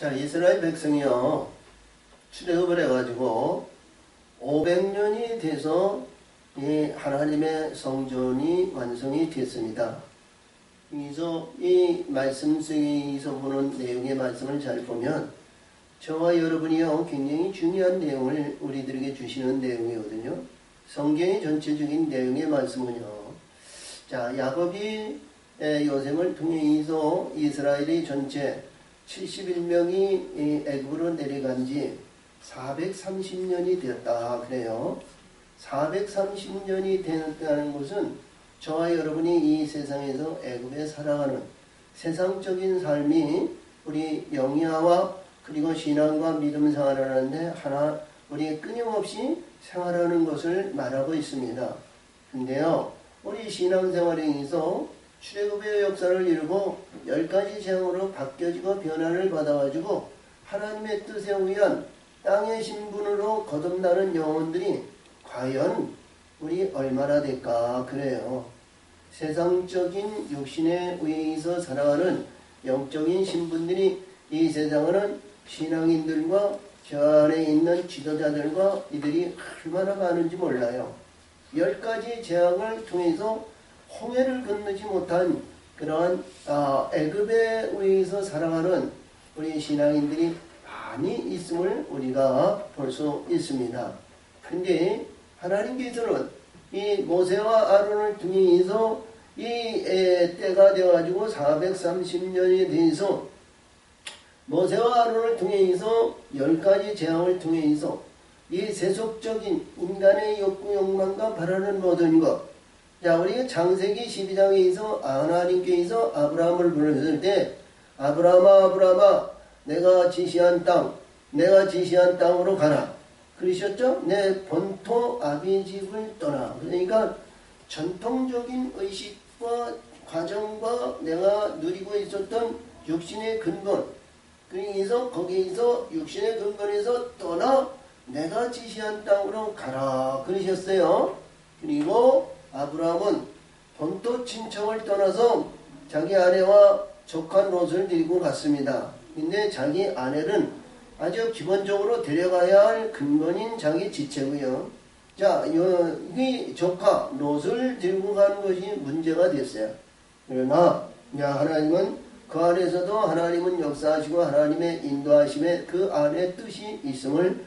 자, 이스라엘 백성이요, 출애굽을 해가지고 500년이 돼서 이 하나님의 성전이 완성이 됐습니다. 그래서 이 말씀 속에서 보는 내용의 말씀을 잘 보면 저와 여러분이요, 굉장히 중요한 내용을 우리들에게 주시는 내용이거든요. 성경의 전체적인 내용의 말씀은요, 자, 야곱이 요셉을 통해서 이스라엘이 전체 71명이 애굽으로 내려간 지 430년이 되었다 그래요. 430년이 되었다는 것은 저와 여러분이 이 세상에서 애굽에 살아가는 세상적인 삶이 우리 영야와 그리고 신앙과 믿음 생활을 하는데 우리 끊임없이 생활하는 것을 말하고 있습니다. 근데요, 우리 신앙생활에 의해서 출애굽의 역사를 이루고 10가지 재앙으로 바뀌어지고 변화를 받아가지고 하나님의 뜻에 의한 땅의 신분으로 거듭나는 영혼들이 과연 우리 얼마나 될까 그래요. 세상적인 육신에 의해서 살아가는 영적인 신분들이 이 세상에는 신앙인들과 저 안에 있는 지도자들과 이들이 얼마나 많은지 몰라요. 10가지 재앙을 통해서 홍해를 건너지 못한 그러한 애굽에 의해서 살아가는 우리 신앙인들이 많이 있음을 우리가 볼 수 있습니다. 근데 하나님께서는 이 모세와 아론을 통해서 이 때가 되어가지고 430년이 돼서 모세와 아론을 통해서 10가지 재앙을 통해서 이 세속적인 인간의 욕구 욕망과 바라는 모든 것, 자, 우리 창세기 12장에서 하나님께서 아브라함을 부르셨을 때 아브라함아 내가 지시한 땅으로 가라 그러셨죠? 내 본토 아비 집을 떠나. 그러니까 전통적인 의식과 과정과 내가 누리고 있었던 육신의 근본, 그래서 거기에서 육신의 근본에서 떠나 내가 지시한 땅으로 가라 그러셨어요. 그리고 아브라함은 본토 친척을 떠나서 자기 아내와 조카 롯을 데리고 갔습니다. 근데 자기 아내는 아주 기본적으로 데려가야 할 근본인 자기 지체고요. 자, 이 조카 롯을 데리고 가는 것이 문제가 됐어요. 그러나 하나님은 그 안에서도 하나님은 역사하시고 하나님의 인도하심에 그 안에 뜻이 있음을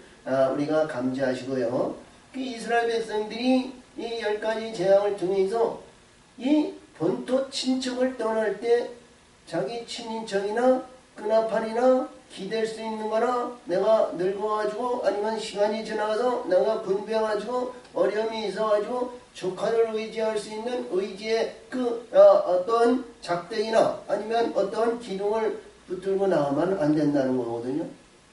우리가 감지하시고요. 그 이스라엘 백성들이 이 10가지 재앙을 통해서 이 본토 친척을 떠날 때 자기 친인척이나 끈화판이나 기댈 수 있는 거나 내가 늙어가지고 아니면 시간이 지나가서 내가 분배해가지고 어려움이 있어가지고 조카를 의지할 수 있는 의지의 그 어떤 작대기나 아니면 어떤 기둥을 붙들고 나가면 안 된다는 거거든요.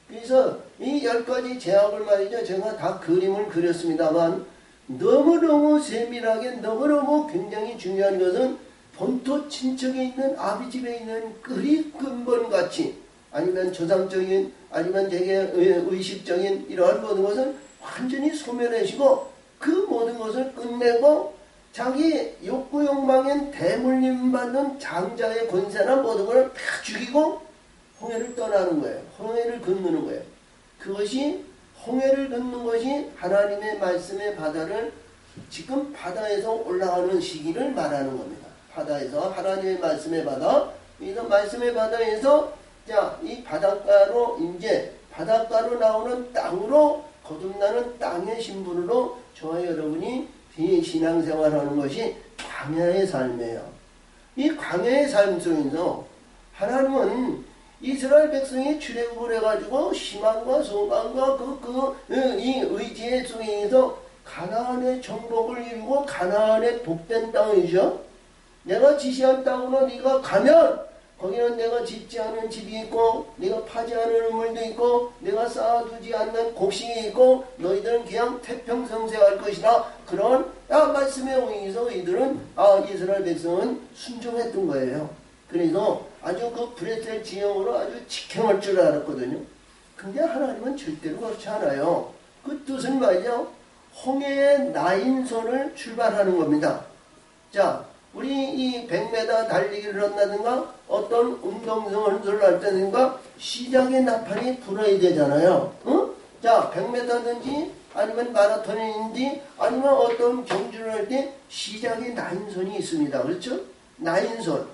그래서 이 10가지 제약을 말이죠. 제가 다 그림을 그렸습니다만 너무너무 세밀하게 너무너무 굉장히 중요한 것은 본토 친척에 있는 아비집에 있는 그리 근본같이 아니면 조상적인 아니면 되게 의식적인 이러한 모든 것을 완전히 소멸하시고 그 모든 것을 끝내고 자기 욕구 욕망엔 대물림 받는 장자의 권세나 모든 것을 다 죽이고 홍해를 떠나는 거예요. 홍해를 건너는 거예요. 그것이 홍해를 건너는 것이 하나님의 말씀의 바다를 지금 바다에서 올라가는 시기를 말하는 겁니다. 바다에서 하나님의 말씀의 바다, 그래서 말씀의 바다에서 자, 이 바닷가로 이제 바닷가로 나오는 땅으로 거듭나는 땅의 신분으로 저와 여러분이 신앙생활하는 것이 광야의 삶이에요. 이 광야의 삶 속에서 하나님은 이스라엘 백성이 출애굽을 해가지고 희망과 소망과 이 의지의 속에서 가나안의 정복을 이루고 가나안의 복된 땅이죠. 내가 지시한 땅으로 네가 가면 거기는 내가 짓지 않은 집이 있고 내가 파지 않은 우물도 있고 내가 쌓아두지 않는 곡식이 있고 너희들은 그냥 태평성세할 것이다. 그런 말씀에 의해서 이들은 이스라엘 백성은 순종했던 거예요. 그래서 아주 그 브레셀 지형으로 아주 직행할 줄 알았거든요. 근데 하나님은 절대로 그렇지 않아요. 그 뜻은 말이죠. 홍해의 나인선을 출발하는 겁니다. 자, 우리 이 100m 달리기를 한다든가 어떤 운동선수를 할 때든가 시작의 나팔이 불어야 되잖아요. 응? 자, 100m든지 아니면 마라톤인지 아니면 어떤 경주를 할 때 시작의 나인선이 있습니다. 그렇죠? 나인선.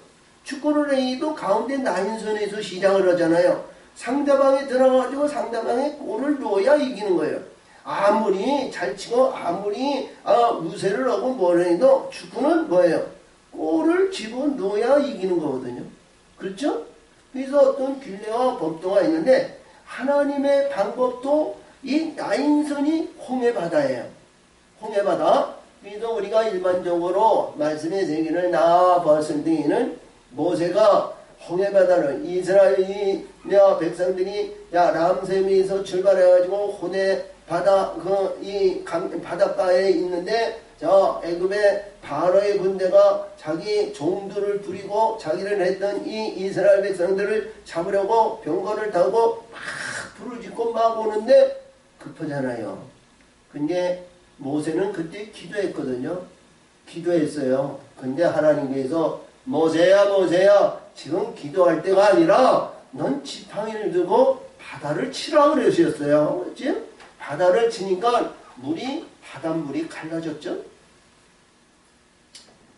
축구를 해도 가운데 나인선에서 시작을 하잖아요. 상대방에 들어가가지고 상대방에 골을 넣어야 이기는 거예요. 아무리 잘 치고 아무리 우세를 하고 뭘 해도 축구는 뭐예요? 골을 집어넣어야 이기는 거거든요. 그렇죠? 그래서 어떤 규례와 법도가 있는데 하나님의 방법도 이 나인선이 홍해바다예요. 홍해바다. 그래서 우리가 일반적으로 말씀의 세계를 나아봤을 때에는 모세가 홍해바다를 이스라엘 백성들이 람셈에서 출발해가지고 호네 바다 이 바닷가에 있는데 저 애굽의 바로의 군대가 자기 종들을 부리고 자기를 했던 이 이스라엘 백성들을 잡으려고 병거를 타고 막 부르짖고 막 오는데 급하잖아요. 근데 모세는 그때 기도했거든요. 기도했어요. 근데 하나님께서 모세야 지금 기도할 때가 아니라 넌 지팡이를 들고 바다를 치라 그러셨어요. 그렇지? 바다를 치니까 바닷물이 갈라졌죠.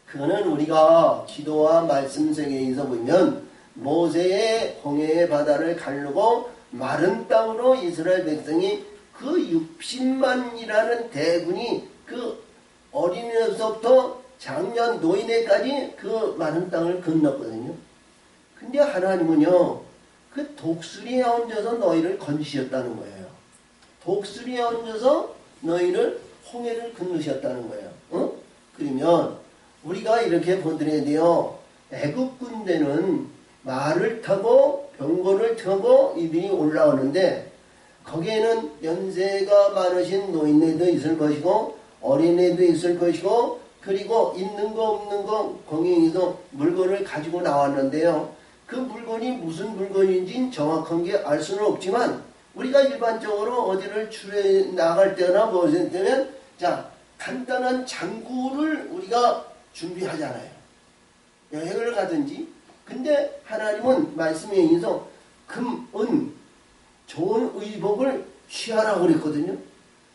그거는 우리가 기도와 말씀 세계에서 보면 모세의 홍해의 바다를 가르고 마른 땅으로 이스라엘 백성이 그 60만이라는 대군이 그 어린이로부터 장년 노인에까지 그 마른 땅을 건넜거든요. 근데 하나님은요, 그 독수리에 얹어서 너희를 건지셨다는 거예요. 독수리에 얹어서 너희를 홍해를 건너셨다는 거예요. 어? 그러면 우리가 이렇게 보더라야 돼요. 애국 군대는 말을 타고 병거를 타고 이들이 올라오는데 거기에는 연세가 많으신 노인네도 있을 것이고 어린애도 있을 것이고 그리고 있는 거 없는 거 거기에서 물건을 가지고 나왔는데요. 그 물건이 무슨 물건인지 정확한 게 알 수는 없지만 우리가 일반적으로 어디를 출해 나갈 때나 무엇을 때면 자 간단한 장구를 우리가 준비하잖아요. 여행을 가든지. 근데 하나님은 말씀에 의해서 금, 은, 좋은 의복을 취하라고 그랬거든요.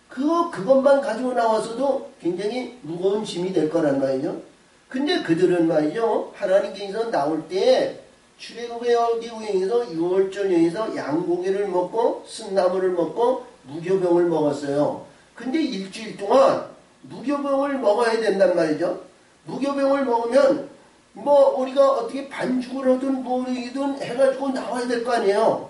그것만 가지고 나와서도 굉장히 무거운 짐이 될 거란 말이죠. 근데 그들은 말이죠. 하나님께서 나올 때 출애굽의 여기에서 6월절에서 양고기를 먹고 쓴나물을 먹고 무교병을 먹었어요. 근데 일주일 동안 무교병을 먹어야 된단 말이죠. 무교병을 먹으면 뭐 우리가 어떻게 반죽을 하든 뭐이든 해가지고 나와야 될 거 아니에요.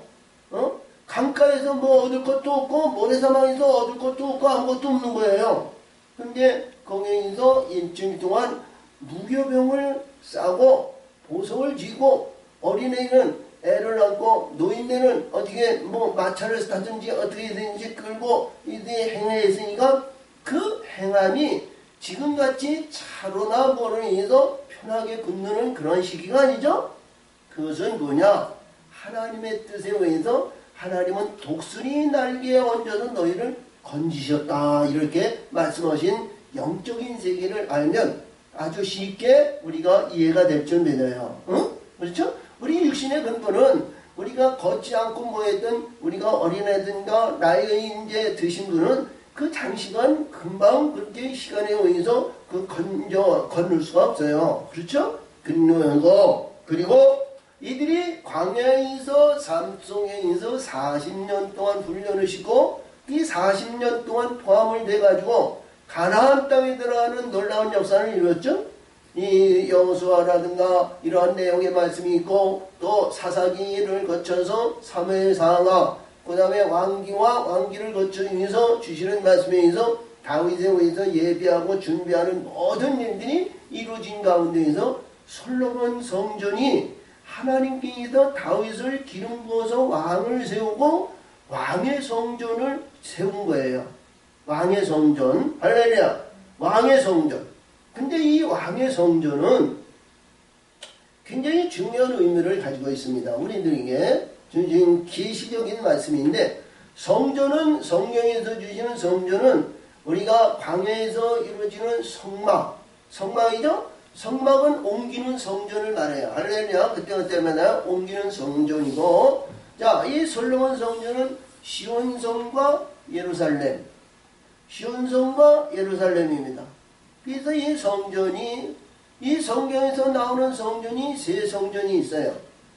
어? 강가에서 뭐 얻을 것도 없고 모래사막에서 얻을 것도 없고 아무것도 없는 거예요. 근데 거기에서 일주일 동안 무교병을 싸고 보석을 쥐고 어린애는 애를 안고 노인네는 어떻게 뭐 마차를 타든지 어떻게든지 끌고 이들이 행해했으니까 그 행함이 지금같이 차로나 뭐로 인해서 편하게 건너는 그런 시기가 아니죠. 그것은 뭐냐? 하나님의 뜻에 의해서 하나님은 독수리 날개에 얹어서 너희를 건지셨다 이렇게 말씀하신 영적인 세계를 알면 아주 쉽게 우리가 이해가 될 줄 믿어요. 응? 그렇죠? 우리 육신의 근본은 우리가 걷지 않고 뭐했든 우리가 어린애든가 나이에 이제 드신 분은 그 장시간 금방 그렇게 시간에 의해서 그 건널 수가 없어요. 그렇죠? 그리고 이들이 광야에서 산속에서 40년 동안 훈련을 시고 이 40년 동안 포함을 돼가지고 가나안 땅에 들어가는 놀라운 역사를 이뤘죠. 이 여호수아라든가 이러한 내용의 말씀이 있고 또 사사기를 거쳐서 사무엘상하 그 다음에 왕기를 거쳐서 주시는 말씀에 의해서 다윗에 의해서 예비하고 준비하는 모든 일들이 이루어진 가운데에서 솔로몬 성전이 하나님께서 다윗을 기름 부어서 왕을 세우고 왕의 성전을 세운 거예요. 왕의 성전. 할렐루야. 왕의 성전. 근데 이 왕의 성전은 굉장히 중요한 의미를 가지고 있습니다. 우리들에게 지금 계시적인 말씀인데 성전은 성경에서 주시는 성전은 우리가 광야에서 이루어지는 성막이죠. 성막은 옮기는 성전을 말해요. 할렐루야. 그때마다 옮기는 성전이고, 자, 이 솔로몬 성전은 시온성과 예루살렘, 시온성과 예루살렘입니다. 그래서 이 성전이, 이 성경에서 나오는 성전이 세 성전이 있어요.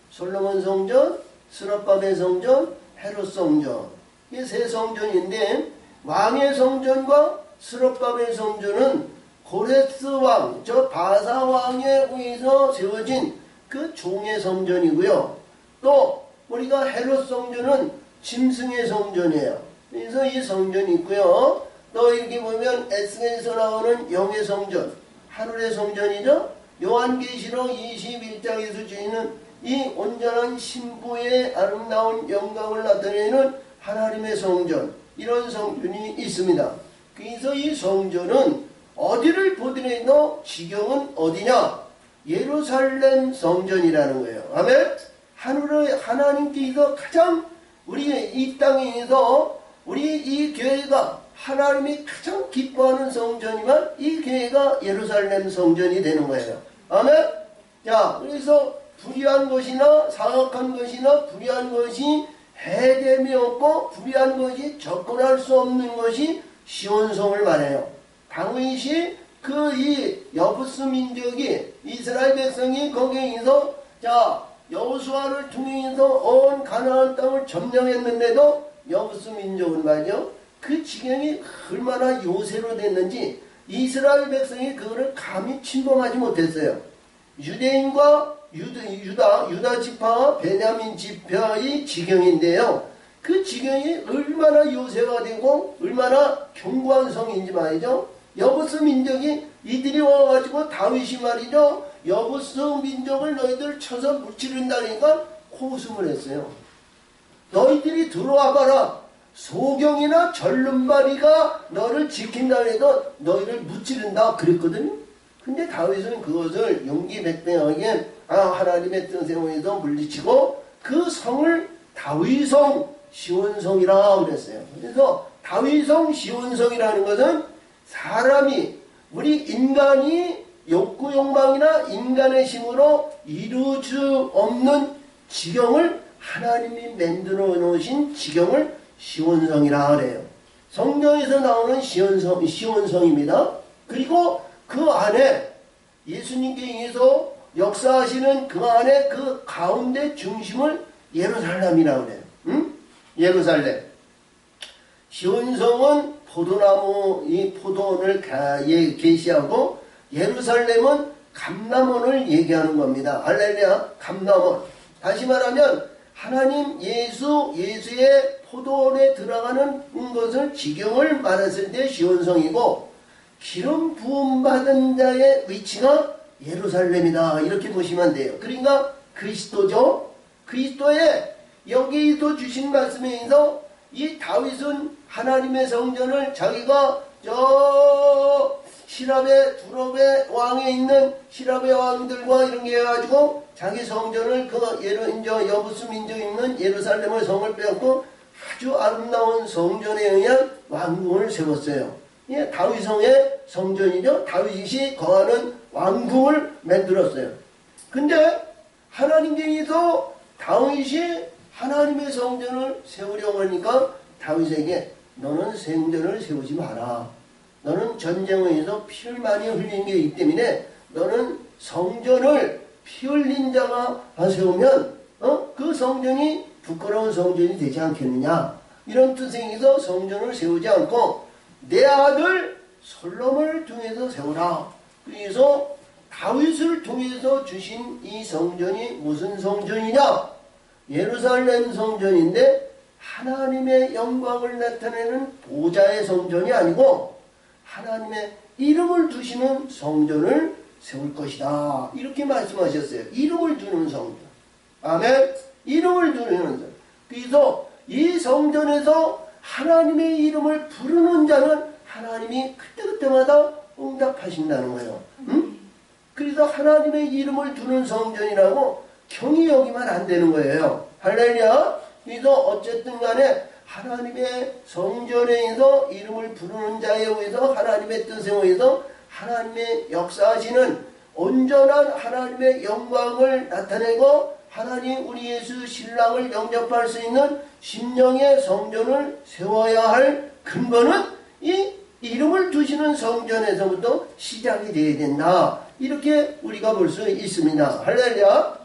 솔로몬 성전, 스룹바벨 성전, 헤롯 성전. 이 세 성전인데, 왕의 성전과 스룹바벨 성전은 고레스 왕, 저 바사 왕에 의해서 세워진 그 종의 성전이고요. 또 우리가 헤롯 성전은 짐승의 성전이에요. 그래서 이 성전이 있고요. 또 이렇게 보면 에스겔에서 나오는 영의 성전, 하늘의 성전이죠. 요한계시록 21장에서 주시는 이 온전한 신부의 아름다운 영광을 나타내는 하나님의 성전, 이런 성전이 있습니다. 그래서 이 성전은 어디를 보더라도 지경은 어디냐? 예루살렘 성전이라는 거예요. 아멘? 하늘의 하나님께서 가장 우리 이 땅에서 우리 이 교회가 하나님이 가장 기뻐하는 성전이면 이 교회가 예루살렘 성전이 되는 거예요. 아멘? 자, 그래서 불의한 것이나 사악한 것이나 불의한 것이 해됨이 없고 불의한 것이 접근할 수 없는 것이 시온성을 말해요. 다윗이 그 이 여부스 민족이 이스라엘 백성이 거기에서 자 여호수아를 통해서 온 가나안 땅을 점령했는데도 여부스 민족은 말이죠. 그 지경이 얼마나 요새로 됐는지 이스라엘 백성이 그거를 감히 침범하지 못했어요. 유대인과 유다 지파와 베냐민 지파의 지경인데요. 그 지경이 얼마나 요새가 되고 얼마나 견고한 성인지 말이죠. 여부스 민족이 이들이 와가지고 다윗이 말이죠. 여부스 민족을 너희들 쳐서 무찌른다니까 호송을 했어요. 너희들이 들어와봐라. 소경이나 절름발이가 너를 지킨다 해도 너희를 무찌른다 그랬거든요. 근데 다윗은 그것을 용기백배하게 하나님의 뜻에 의해서 물리치고 그 성을 다윗성 시온성이라 그랬어요. 그래서 다윗성 시온성이라는 것은 사람이 우리 인간이 욕구 욕망이나 인간의 힘으로 이룰 수 없는 지경을 하나님이 만들어 놓으신 지경을 시온성이라 그래요. 성경에서 나오는 시온성입니다. 그리고 그 안에 예수님께 의해서 역사하시는 그 안에 그 가운데 중심을 예루살렘이라고 그래요. 응? 예루살렘. 시온성은 포도나무, 이 포도원을 계시하고 예루살렘은 감람원을 얘기하는 겁니다. 할렐루야, 감람원. 다시 말하면 하나님 예수의 포도원에 들어가는 것을 지경을 말했을 때 시온성이고 기름 부음 받은 자의 위치가 예루살렘이다. 이렇게 보시면 돼요. 그러니까 그리스도죠. 그리스도의 여기도 주신 말씀에서 이 다윗은 하나님의 성전을 자기가 저 시랍의 두롭의 왕에 있는 시랍의 왕들과 이런 게 해가지고 자기 성전을 그 여부스 민족이 있는 예루살렘의 성을 빼앗고 아주 아름다운 성전에 의한 왕궁을 세웠어요. 예, 다윗성의 성전이죠. 다윗이 거하는 왕궁을 만들었어요. 근데 하나님께서 다윗이 하나님의 성전을 세우려고 하니까 다윗에게 너는 성전을 세우지 마라. 너는 전쟁에 의해서 피를 많이 흘린 게 있기 때문에 너는 성전을 피 흘린 자가 세우면 그 성전이 부끄러운 성전이 되지 않겠느냐. 이런 뜻에 의해서 성전을 세우지 않고 내 아들 솔로몬을 통해서 세우라. 그래서 다윗을 통해서 주신 이 성전이 무슨 성전이냐? 예루살렘 성전인데 하나님의 영광을 나타내는 보좌의 성전이 아니고 하나님의 이름을 두시는 성전을 세울 것이다. 이렇게 말씀하셨어요. 이름을 두는 성전. 아멘. 이름을 두는 성전. 그래서 이 성전에서 하나님의 이름을 부르는 자는 하나님이 그때그때마다 응답하신다는 거예요. 응? 그래서 하나님의 이름을 두는 성전이라고 경히 여기면 안 되는 거예요. 할렐루야. 그래서 어쨌든 간에 하나님의 성전에서 이름을 부르는 자에 의해서 하나님의 뜻에 의해서 하나님의 역사하시는 온전한 하나님의 영광을 나타내고 하나님 우리 예수 신랑을 영접할 수 있는 심령의 성전을 세워야 할 근거는 이 이름을 두시는 성전에서부터 시작이 되어야 된다. 이렇게 우리가 볼 수 있습니다. 할렐루야.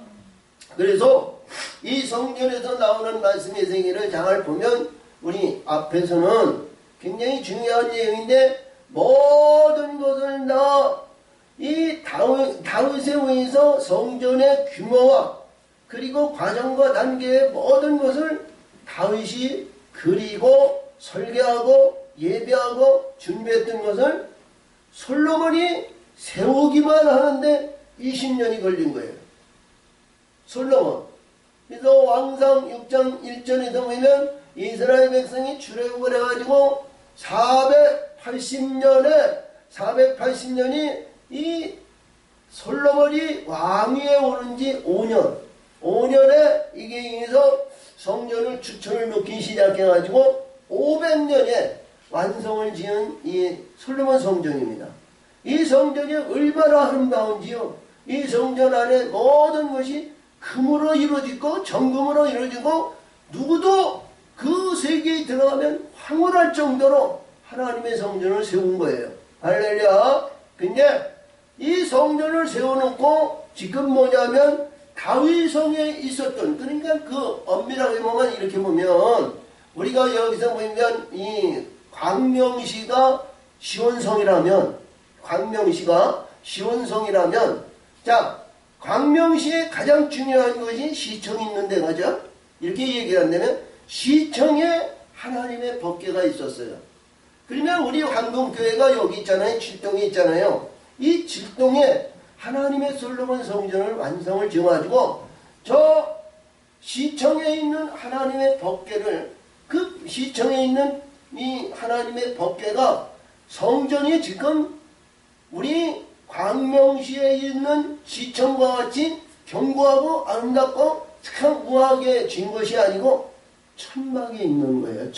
그래서 이 성전에서 나오는 말씀의 세계를 잘 보면 우리 앞에서는 굉장히 중요한 내용인데 모든 것을 다 이 다윗에 의해서 성전의 규모와 그리고 과정과 단계의 모든 것을 다윗이 그리고 설계하고 예배하고 준비했던 것을 솔로몬이 세우기만 하는데 20년이 걸린 거예요. 솔로몬. 그래서 왕상 6장 1절에서 보면 이스라엘 백성이 출애굽을 해가지고 480년이 이 솔로몬이 왕위에 오른 지 5년에 이게 인해서 성전을 추천을 놓기 시작해가지고 500년에 완성을 지은 이 솔로몬 성전입니다. 이 성전이 얼마나 아름다운지요. 이 성전 안에 모든 것이 금으로 이루어지고 정금으로 이루어지고 누구도 그 세계에 들어가면 황홀할 정도로 하나님의 성전을 세운 거예요. 할렐루야. 근데 이 성전을 세워놓고 지금 뭐냐면 다윗성에 있었던, 그러니까 그 엄밀하게 보면 이렇게 보면 우리가 여기서 보면 이 광명시가 시온성이라면 자, 광명시에 가장 중요한 것이 시청이 있는 데가죠. 이렇게 얘기를 한다면 시청에 하나님의 법궤가 있었어요. 그러면 우리 한동교회가 여기 있잖아요. 칠동에 있잖아요. 이 칠동에 하나님의 솔로몬 성전을 완성을 지어가지고 저 시청에 있는 하나님의 법궤를, 그 시청에 있는 이 하나님의 법궤가 성전이 지금 우리 광명시에 있는 시청과 같이 견고하고 아름답고 참 우아하게 진 것이 아니고 천막에 있는 거예요.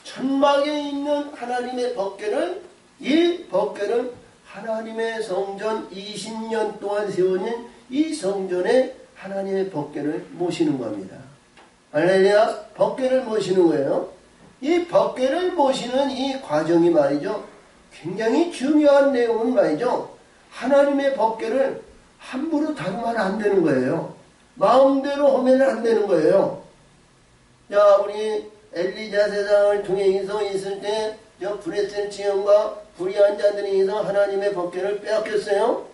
천막에 있는 하나님의 법궤를, 이 법궤를 하나님의 성전 20년 동안 세워진 이 성전에 하나님의 법궤를 모시는 겁니다. 할렐루야. 법궤를 모시는 거예요. 이 법궤를 모시는 이 과정이 말이죠, 굉장히 중요한 내용은 말이죠, 하나님의 법궤를 함부로 다루면 안 되는 거예요. 마음대로 하면 안 되는 거예요. 자, 우리 엘리자 세상을 통해서 있을 때 저 브레셀 지형과 불의한 자들이 있어 하나님의 법궤를 빼앗겼어요.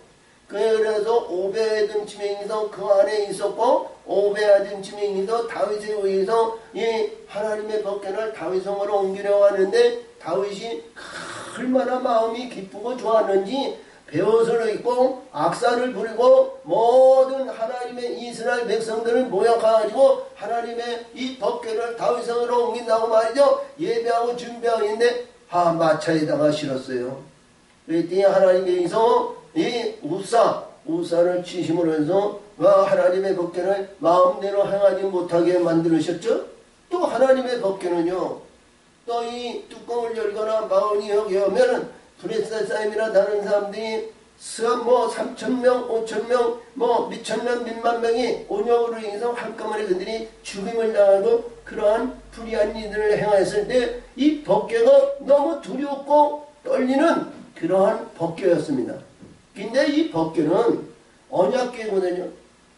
그래서 오베에돔 지명에서 그 안에 있었고, 오베에돔 지명에서 다윗에 의해서 이 하나님의 법궤를 다윗성으로 옮기려고 하는데 다윗이 얼마나 마음이 기쁘고 좋았는지 베옷을 입고 악사를 부리고 모든 하나님의 이스라엘 백성들을 모여가지고 하나님의 이 법궤를 다윗성으로 옮긴다고 말이죠. 예배하고 준비하고 있는데 마차에다가 실었어요. 그랬더니 하나님께서 이 우사를 치심으로 해서 하나님의 법궤를 마음대로 행하지 못하게 만들으셨죠. 또 하나님의 법궤는요, 또 이 뚜껑을 열거나 마흔이 여기 오면은 브레셀사임이나 다른 사람들이 3,000명, 5,000명, 몇천명, 몇만 명이 온영으로 인해서 한꺼번에 그들이 죽임을 당하고 그러한 불의한 일들을 행하였을 때 이 법궤가 너무 두렵고 떨리는 그러한 법궤였습니다. 근데 이 법궤는 언약궤거든요.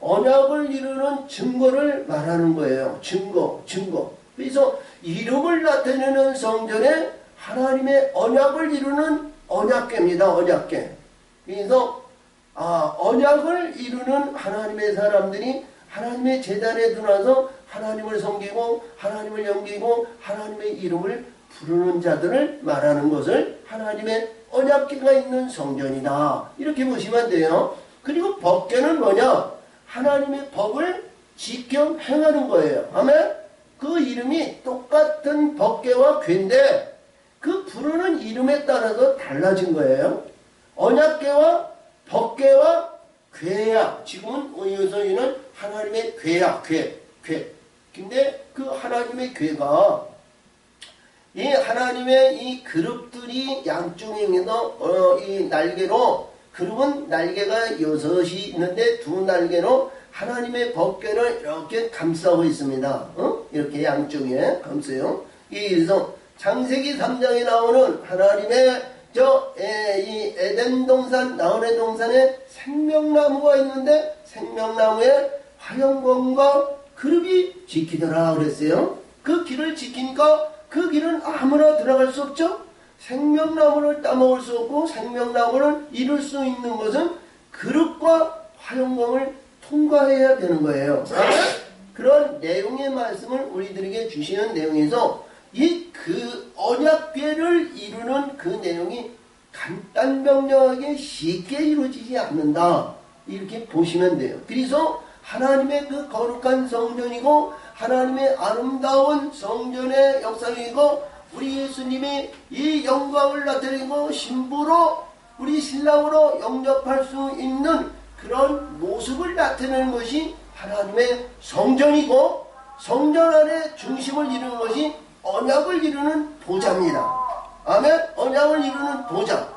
언약을 이루는 증거를 말하는 거예요. 증거. 그래서 이름을 나타내는 성전에 하나님의 언약을 이루는 언약궤입니다. 언약궤. 그래서 언약을 이루는 하나님의 사람들이 하나님의 제단에 들어와서 하나님을 섬기고 하나님을 섬기고 하나님의 이름을 부르는 자들을 말하는 것을 하나님의 언약궤가 있는 성전이다. 이렇게 보시면 돼요. 그리고 법궤는 뭐냐? 하나님의 법을 지켜 행하는 거예요. 아멘? 그 이름이 똑같은 법궤와 궤인데 그 부르는 이름에 따라서 달라진 거예요. 언약궤와 법궤와 궤야. 지금은 여기서는 하나님의 궤야. 궤. 근데 그 하나님의 궤가 이 하나님의 이 그룹들이 양쪽에 있는 이 날개로 그룹은 날개가 6이 있는데 두 날개로 하나님의 법궤를 이렇게 감싸고 있습니다. 이렇게 양쪽에 감싸요. 그래서 창세기 3장에 나오는 하나님의 이 에덴 동산, 나홀의 동산에 생명나무가 있는데 생명나무에 화영광과 그룹이 지키더라 그랬어요. 그 길을 지키니까 그 길은 아무나 들어갈 수 없죠. 생명나무를 따먹을 수 없고 생명나무를 이룰 수 있는 것은 그룹과 화영광을 통과해야 되는 거예요. 그런 내용의 말씀을 우리들에게 주시는 내용에서 그 언약궤를 이루는 그 내용이 간단명료하게 쉽게 이루어지지 않는다. 이렇게 보시면 돼요. 그래서 하나님의 그 거룩한 성전이고 하나님의 아름다운 성전의 역사이고 우리 예수님이 이 영광을 나타내고 신부로 우리 신랑으로 영접할 수 있는 그런 모습을 나타내는 것이 하나님의 성전이고 성전 안에 중심을 이루는 것이 언약을 이루는 보좌입니다. 아멘. 언약을 이루는 보좌.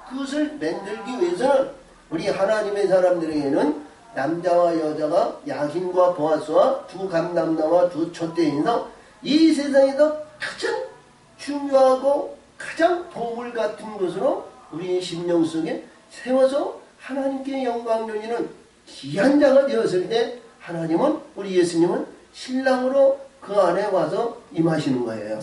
그것을 만들기 위해서는 우리 하나님의 사람들에게는 남자와 여자가 야긴과 보아스와 두 감람나와 두 촛대에서 이 세상에서 가장 중요하고 가장 보물 같은 것으로 우리의 심령 속에 세워서 하나님께 영광 돌리는 귀한 자가 되었을 때 하나님은 우리 예수님은 신랑으로 그 안에 와서 임하시는 거예요.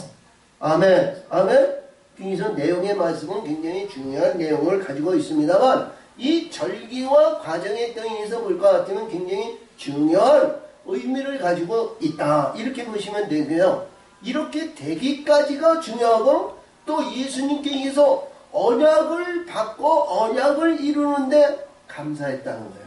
아멘. 아멘. 그래서 내용의 말씀은 굉장히 중요한 내용을 가지고 있습니다만 이 절기와 과정에 의해서 볼 것 같으면 굉장히 중요한 의미를 가지고 있다. 이렇게 보시면 되고요. 이렇게 되기까지가 중요하고 또 예수님께서 언약을 받고 언약을 이루는데 감사했다는 거예요.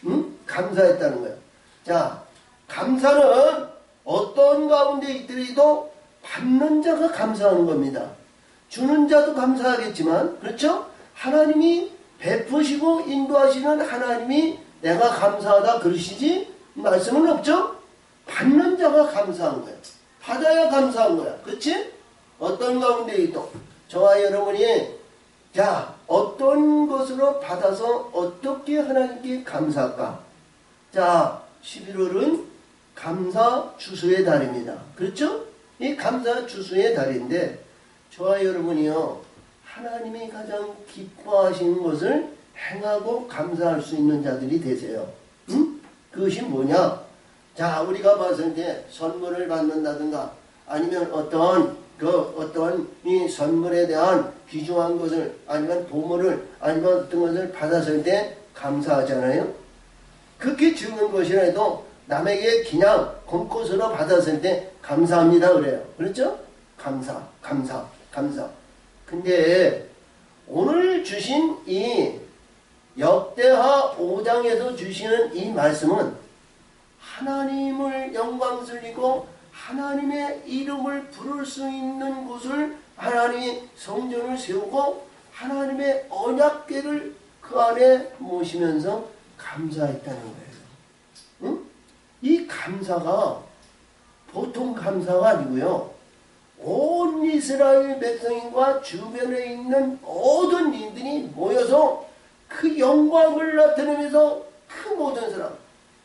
응? 감사했다는 거예요. 자, 감사는 어떤 가운데 있더라도 받는 자가 감사하는 겁니다. 주는 자도 감사하겠지만, 그렇죠? 하나님이 베푸시고 인도하시는 하나님이 내가 감사하다 그러시지 말씀은 없죠? 받는 자가 감사한 거예요. 받아야 감사한 거야. 그렇지? 어떤 가운데 또 저와 여러분이 자 어떤 것으로 받아서 어떻게 하나님께 감사할까? 자 11월은 감사 주수의 달입니다. 그렇죠? 이 감사 주수의 달인데 저와 여러분이요 하나님이 가장 기뻐하시는 것을 행하고 감사할 수 있는 자들이 되세요. 응? 그것이 뭐냐? 자, 우리가 봤을 때 선물을 받는다든가 아니면 어떤 이 선물에 대한 귀중한 것을 아니면 보물을 아니면 어떤 것을 받았을 때 감사하잖아요. 그렇게 주는 것이라도 남에게 그냥 공꽃으로 받았을 때 감사합니다 그래요. 그렇죠? 감사. 근데 오늘 주신 이 역대하 5장에서 주시는 이 말씀은 하나님을 영광스리고 하나님의 이름을 부를 수 있는 곳을 하나님이 성전을 세우고 하나님의 언약궤를 그 안에 모시면서 감사했다는 거예요. 응? 이 감사가 보통 감사가 아니고요. 온 이스라엘 백성과 주변에 있는 모든 이들이 모여서 그 영광을 나타내면서 그 모든 사람,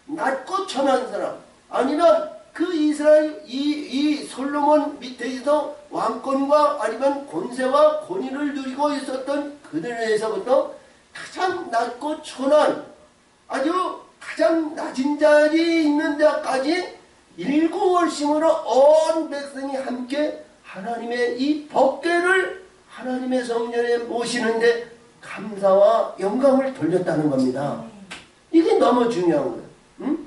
낮고 천한 사람, 아니면 그 이스라엘 이 솔로몬 밑에서 왕권과 아니면 권세와 권위를 누리고 있었던 그들에서부터 가장 낮고 천한 아주 가장 낮은 자리에 있는 데까지 일구월심으로 온 백성이 함께 하나님의 이 법궤를 하나님의 성전에 모시는데 감사와 영광을 돌렸다는 겁니다. 이게 너무 중요한 거예요. 응?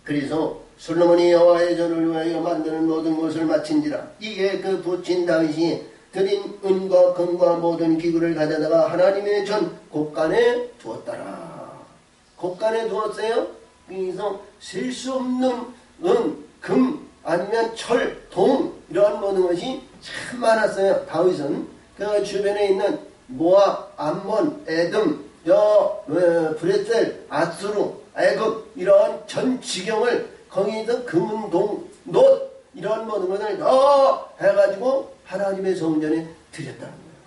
그래서 솔로몬이 여호와의 전을 위하여 만드는 모든 것을 마친지라. 이에 그 부친 다윗이 드린 은과 금과 모든 기구를 가져다가 하나님의 전 곳간에 두었더라. 곳간에 두었어요. 그래서 셀 수 없는 은, 금, 아니면 철, 동 이런 모든 것이 참 많았어요. 다윗은 그 주변에 있는 모압, 암몬, 에돔, 브레셀, 아수르, 애굽 이런 전 지경을 거기서 금, 동, 놋 이런 모든 것을 다 해가지고 하나님의 성전에 드렸다는 거예요.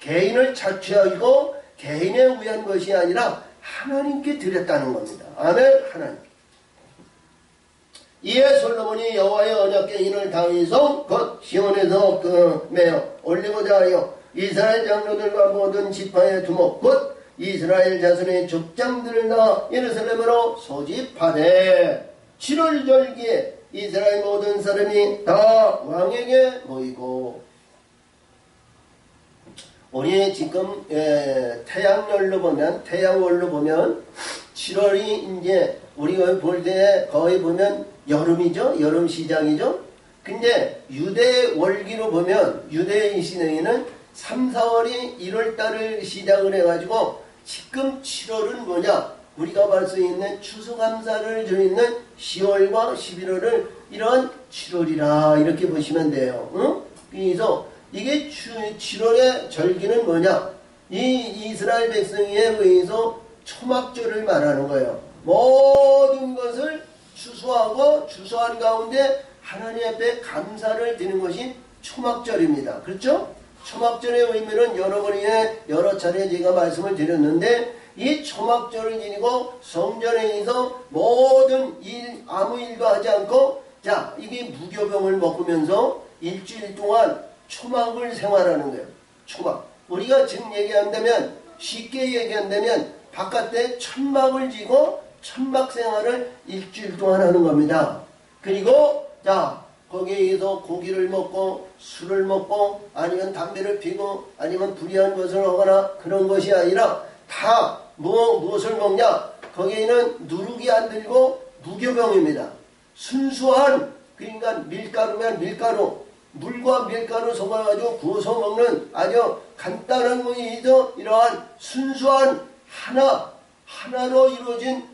개인을 자취하고 개인에 위한 것이 아니라 하나님께 드렸다는 겁니다. 아멘. 하나님. 이에 솔로몬이 여호와의 언약궤인을 다윗성 곧 시온에서 매어 올리고자 하여 이스라엘 장로들과 모든 지파의 두목 곧 이스라엘 자손의 족장들을 다 예루살렘으로 소집하되 7월 절기에 이스라엘 모든 사람이 다 왕에게 모이고. 우리 지금 태양월로 보면 7월이 이제 우리가 볼 때 거의 보면 여름이죠. 여름 시작이죠. 근데 유대 월기로 보면 유대의 시내에는 3, 4월이 1월달을 시작을 해가지고 지금 7월은 뭐냐? 우리가 볼 수 있는 추수감사를 주 있는 10월과 11월을 이런 7월이라 이렇게 보시면 돼요. 응? 그래서 이게 7월의 절기는 뭐냐? 이 이스라엘 백성에 의해서 초막절을 말하는 거예요. 모든 것을 추수하고 추수한 가운데 하나님 앞에 감사를 드리는 것이 초막절입니다. 그렇죠? 초막절의 의미는 여러분이 여러 차례 제가 말씀을 드렸는데 이 초막절을 지니고 성전에서 모든 일 아무 일도 하지 않고 자 이게 무교병을 먹으면서 일주일 동안 초막을 생활하는 거예요. 초막. 우리가 지금 얘기한다면 쉽게 얘기한다면 바깥에 천막을 지고 천막 생활을 일주일 동안 하는 겁니다. 그리고 자 거기에서 고기를 먹고 술을 먹고 아니면 담배를 피고 아니면 불의한 것을 하거나 그런 것이 아니라 다 무엇을 먹냐? 거기에는 누룩이 안 들고 무교병입니다. 순수한 그러니까 밀가루면 밀가루 물과 밀가루 섞어가지고 구워서 먹는 아주 간단한 것이죠. 이러한 순수한 하나로 이루어진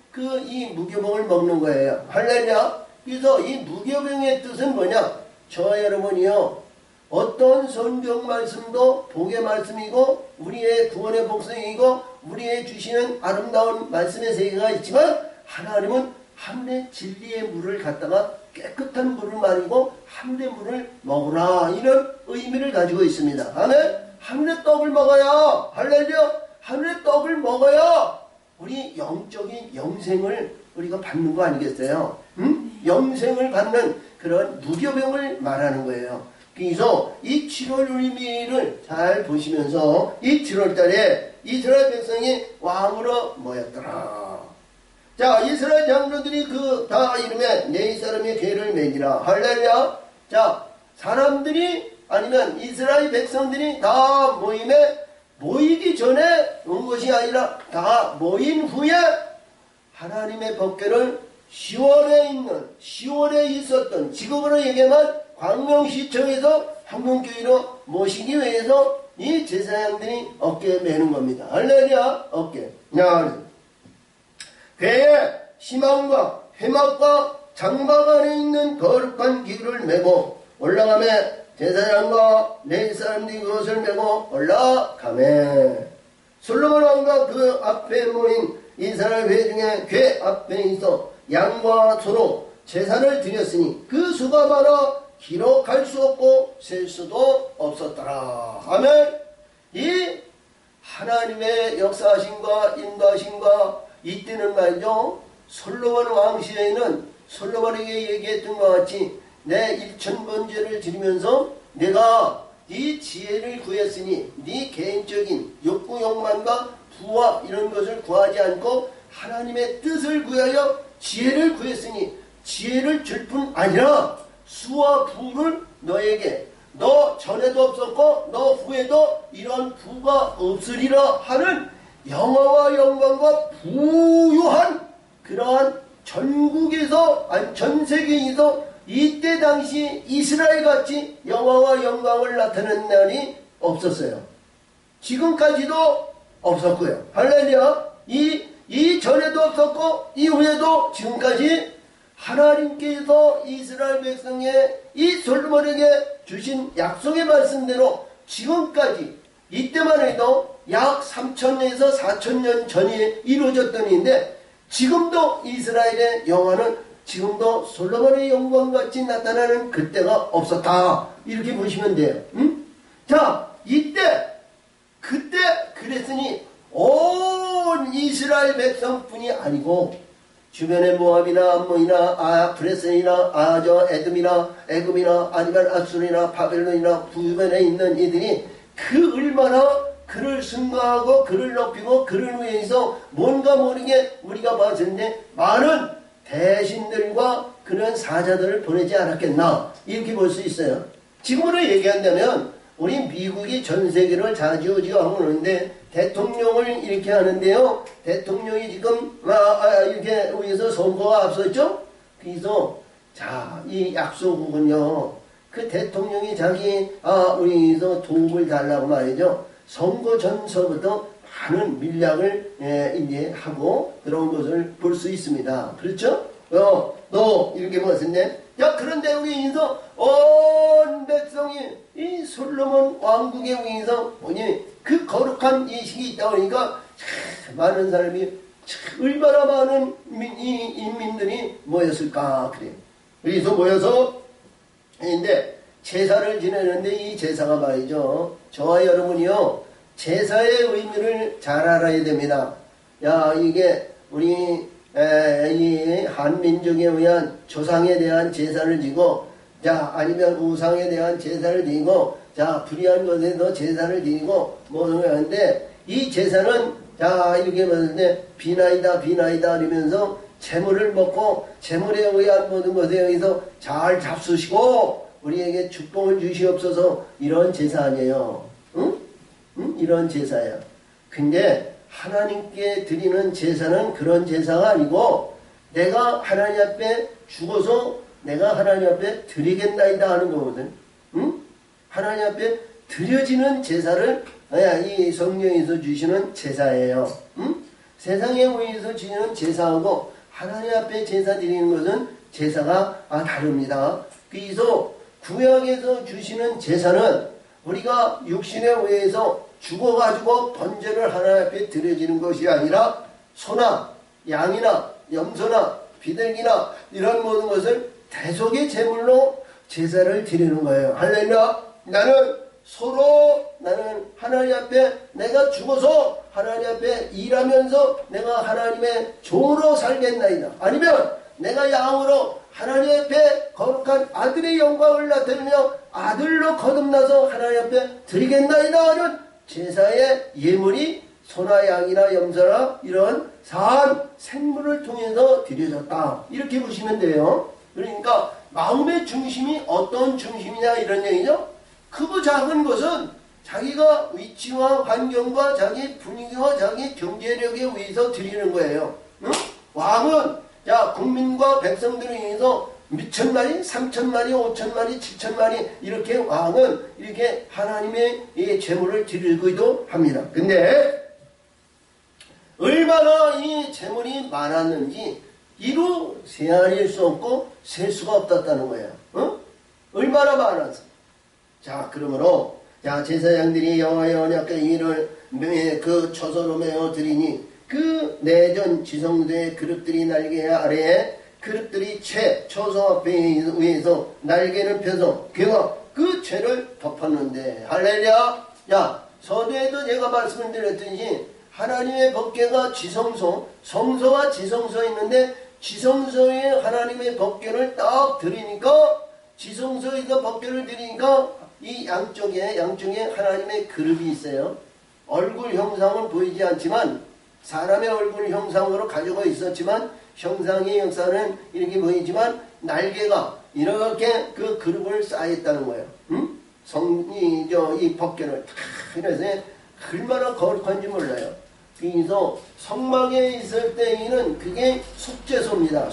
이 무교병을 먹는 거예요. 할렐루야. 그래서 이 무교병의 뜻은 뭐냐? 저와 여러분이요. 어떤 성경 말씀도 복의 말씀이고 우리의 구원의 복성이고 우리의 주시는 아름다운 말씀의 세계가 있지만 하나님은 하늘의 진리의 물을 갖다가 깨끗한 물을 마시고 하늘의 물을 먹으라 이런 의미를 가지고 있습니다. 아멘. 하늘의 떡을 먹어야 할렐루야. 하늘의 떡을 먹어야 우리 영적인 영생을 우리가 받는 거 아니겠어요? 영생을 받는 그런 무교병을 말하는 거예요. 그래서 이 7월 의미를 잘 보시면서 이 7월 달에 이스라엘 백성이 왕으로 모였더라. 자, 이스라엘 장로들이 다 이름에 내 사람의 궤를 매니라. 할렐루야. 자, 사람들이 아니면 이스라엘 백성들이 다 모이기 전에 온 것이 아니라 다 모인 후에 하나님의 법궤를 10월에 있었던 지금으로 얘기하면 광명시청에서 한국교회로 모시기 위해서 이 제사장들이 어깨에 매는 겁니다. 할렐루야. 어깨. 궤에 희망과 회막과 장막 안에 있는 거룩한 기구를 메고 올라가며 제사장과 레위 사람들이 그것을 메고 올라가매 솔로몬 왕과 그 앞에 모인 이스라엘 회중의 궤 앞에 있어 양과 소로 제사를 드렸으니 그 수가 많아 기록할 수 없고 셀 수도 없었더라. 아멘. 이 하나님의 역사하심과 인도하심과 이때는 말이죠. 솔로몬 왕 시대에는 솔로몬에게 얘기했던 것 같이 내 1000번 죄를 지르면서 내가 네 지혜를 구했으니 네 개인적인 욕구 욕망과 부와 이런 것을 구하지 않고 하나님의 뜻을 구하여 지혜를 구했으니 지혜를 줄 뿐 아니라 수와 부를 너에게 너 전에도 없었고 너 후에도 이런 부가 없으리라 하는 영화와 영광과 부유한 그러한 전국에서 아니 전 세계에서 이때 당시 이스라엘같이 영화와 영광을 나타내는 날이 없었어요. 지금까지도 없었고요. 할렐루야. 이 전에도 없었고 이후에도 지금까지 하나님께서 이스라엘 백성의 이 솔로몬에게 주신 약속의 말씀대로 지금까지 이때만 해도 약 3000에서 4000년 전에 이루어졌던 일인데 지금도 이스라엘의 영화는 지금도 솔로몬의 영광같이 나타나는 그때가 없었다. 이렇게 보시면 돼요. 자, 그때 그랬으니 온 이스라엘 백성뿐이 아니고 주변의 모압이나 암몬이나 브레센이나 에돔이나 애굽이나 아니면 아수르나 바벨론이나 주변에 있는 이들이 그 얼마나 그를 승가하고 그를 높이고 그를 위해서 뭔가 모르게 우리가 봤을 때 많은 대신들과 그런 사자들을 보내지 않았겠나 이렇게 볼 수 있어요. 지금으로 얘기한다면 우리 미국이 전 세계를 좌지우지하고 있는데 대통령을 이렇게 하는데요. 대통령이 지금 이렇게 위해서 선거가 앞섰죠. 그래서 자, 이 약소국은요. 그 대통령이 자기 우리에서 도움을 달라고 말이죠. 선거 전서부터 많은 밀약을 이제 하고 들어온 것을 볼 수 있습니다. 그렇죠? 너 이렇게 봤었네. 야, 그런데 여기서 온 백성이 이 솔로몬 왕국에 의해서 뭐니 그 거룩한 이식이 있다 보니까 많은 사람이 얼마나 많은 이 인민들이 모였을까 그래. 그래서 모여서 근데 제사를 지내는데 이 제사가 말이죠. 저와 여러분이요 제사의 의미를 잘 알아야 됩니다. 야, 이게 우리 이 한민족에 의한 조상에 대한 제사를 지고 자 아니면 우상에 대한 제사를 드리고 자 불의한 것에도 제사를 드리고 뭐 하는데 이 제사는 자 이렇게 봤는데 비나이다 이러면서 재물을 먹고 재물에 의한 모든 것에 의해서 잘 잡수시고 우리에게 축복을 주시옵소서 이런 제사 아니에요. 응? 이런 제사야. 근데 하나님께 드리는 제사는 그런 제사가 아니고 내가 하나님 앞에 죽어서 내가 하나님 앞에 드리겠나이다 하는 거거든. 응? 하나님 앞에 드려지는 제사를 이 성령에서 주시는 제사예요. 응? 세상에 의해서 주시는 제사하고 하나님 앞에 제사 드리는 것은 제사가 다릅니다. 그래서 구약에서 주시는 제사는 우리가 육신에 의해서 죽어가지고 번제를 하나님 앞에 드려지는 것이 아니라 소나 양이나 염소나 비둘기나 이런 모든 것을 대속의 제물로 제사를 드리는 거예요. 할렐루야. 나는 하나님 앞에 내가 죽어서 하나님 앞에 일하면서 내가 하나님의 종으로 살겠나이다. 아니면 내가 양으로 하나님 앞에 거룩한 아들의 영광을 나타내며 아들로 거듭나서 하나님 앞에 드리겠나이다 하는 제사의 예물이 소나 양이나 염소나 이런 산 생물을 통해서 드려졌다. 이렇게 보시면 돼요. 그러니까 마음의 중심이 어떤 중심이냐 이런 얘기죠. 크고 작은 것은 자기가 위치와 환경과 자기 분위기와 자기 경제력에 의해서 드리는 거예요. 응? 왕은 자 국민과 백성들을 위해서 몇천 마리, 3,000마리, 5,000마리, 7,000마리 이렇게 왕은 이렇게 하나님의 이 제물을 드리기도 합니다. 근데 얼마나 이 제물이 많았는지 이루 세알일 수 없고 셀 수가 없었다는 거예요. 어? 얼마나 많았어. 자 그러므로 자 제사장들이 여호와의 언약궤 이를 그 초소로 메어 드리니 그 내전 지성소의 그릇들이 날개 아래에 그릇들이 초소 앞에 위에서 날개를 펴서 괴가 그 죄를 덮었는데 할렐루야. 야 서두에도 제가 말씀을 드렸듯이 하나님의 법궤가 지성소 성소와 지성소에 있는데 지성소에 하나님의 법궤를 딱 드리니까 지성소에서 법궤를 드리니까 이 양쪽에 하나님의 그릇이 있어요. 얼굴 형상은 보이지 않지만 사람의 얼굴 형상으로 가지고 있었지만 형상의 역사는 이렇게 보이지만 날개가 이렇게 그 그릇을 쌓였다는 거예요. 응? 이 법궤를 탁 이래서 얼마나 거룩한지 몰라요. 그래서 성막에 있을 때에는 그게 속죄소입니다.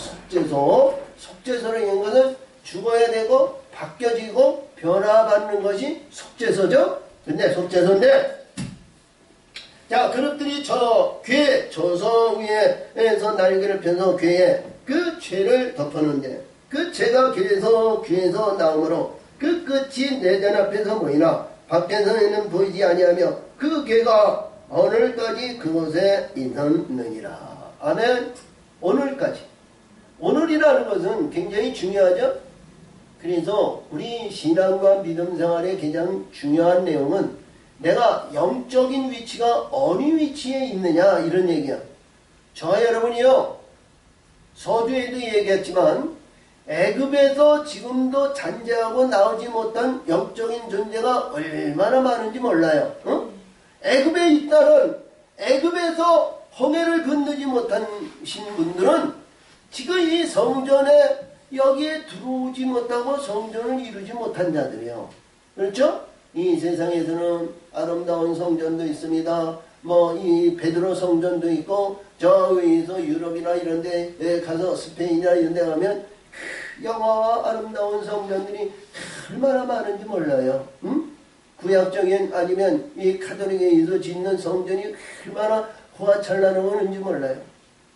속죄소를 이런 것은 죽어야 되고 바뀌어지고 변화받는 것이 속죄소죠. 근데 속죄소인데 자 그릇들이 저 궤 조서 위에서 날개를 펴서 궤에 그 죄를 덮었는데 그 죄가 귀에서 나오므로 그 끝이 내전 앞에서 보이나 밖에서는 보이지 아니하며 그 궤가 오늘까지 그곳에 있느니라. 아멘. 오늘까지. 오늘이라는 것은 굉장히 중요하죠. 그래서 우리 신앙과 믿음 생활의 가장 중요한 내용은 내가 영적인 위치가 어느 위치에 있느냐 이런 얘기야. 저와 여러분이요 서두에도 얘기했지만 애굽에서 지금도 잔재하고 나오지 못한 영적인 존재가 얼마나 많은지 몰라요. 어? 애굽에 있다는 애굽에서 홍해를 건너지 못하신 분들은 지금 이 성전에 여기에 들어오지 못하고 성전을 이루지 못한 자들이에요. 그렇죠? 이 세상에서는 아름다운 성전도 있습니다. 뭐 이 베드로 성전도 있고 저 위에서 유럽이나 이런 데 가서 스페인이나 이런 데 가면 영화와 아름다운 성전들이 얼마나 많은지 몰라요. 응? 구약적인 아니면 이 가톨릭에서 짓는 성전이 얼마나 호화찬란한지 몰라요.